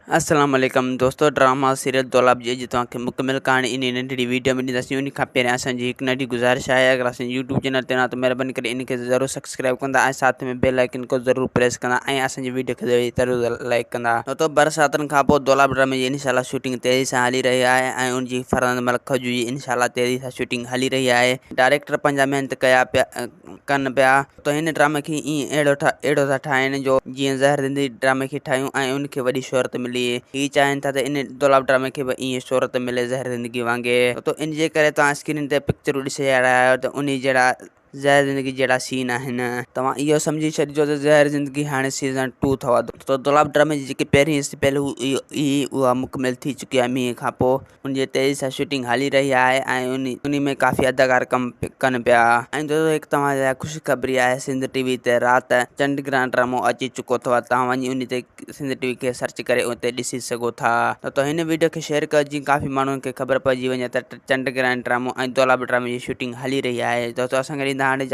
अस्सलाम वालेकुम दोस्तों। ड्रामा सीरियल दौलाब जी तव्हांखे मुकमिल कहाणी इन नंढड़ी वीडियो में ॾींदासीं। उन खां पहिरियों असांजी हिकु नंढी गुज़ारिश आहे, अगरि असांजे यूट्यूब चैनल ते न त महिरबानी करे इनखे ज़रूरु सब्सक्राइब कंदा ऐं साथ में बेल आइकन को ज़रूरु प्रेस कंदा ऐं असांजी वीडियो खे ज़रूरु लाइक कंदा। तो बरसातुनि खां पोइ दौलाब ड्रामे जी इंशाल्लाह शूटिंग तेज़ी सां हली रही आहे ऐं उनजी फरहान मलिक जी इंशाल्लाह तेज़ी सां शूटिंग हली रही आहे। डायरेक्टर पंहिंजा महिनत कनि पिया त हिन ड्रामे खे ईअं अहिड़ो था ठाहिनि जो जीअं ज़हर ज़िंदगी ड्रामे खे ठाहियूं ऐं उनखे वॾी शोहरत मिली। ही चाहिनि था त इन दौलाब ड्रामे खे बि ईअं शोहरत मिले ज़हर ज़िंदगी वांगुरु। तो इन जे करे तव्हां स्क्रीन ते पिक्चरूं ॾिसी रहिया आहियो त उन जहिड़ा ज़हर ज़िंदगी जहिड़ा सीन आहिनि। तव्हां इहो सम्झी छॾिजो त ज़हर ज़िंदगी हाणे सीज़न 2 अथव। तो दौलाब ड्रामे जी जेकी पहिरीं स्पेल उहा मुकमिल थी चुकी आहे मींहं खां पोइ। उनजी तेज़ी सां शूटिंग हली रही आहे ऐं उन में काफ़ी अदाकार कमु कनि पिया। ऐं दोस्तों हिकु तव्हां लाइ ख़ुशख़बरी आहे, सिंध टीवी ते राति चंडग्रहण ड्रामो अची चुको अथव। तव्हां वञी उन ते सिंध टीवी खे सर्च करे उते ॾिसी सघो था। त हिन वीडियो खे शेयर कयो जीअं काफ़ी माण्हुनि खे ख़बर पइजी वञे त चंडग्रहण ड्रामो ऐं दौलाब ड्रामे जी शूटिंग हली रही आहे। दोस्तों असांखे ॾींदा हाणे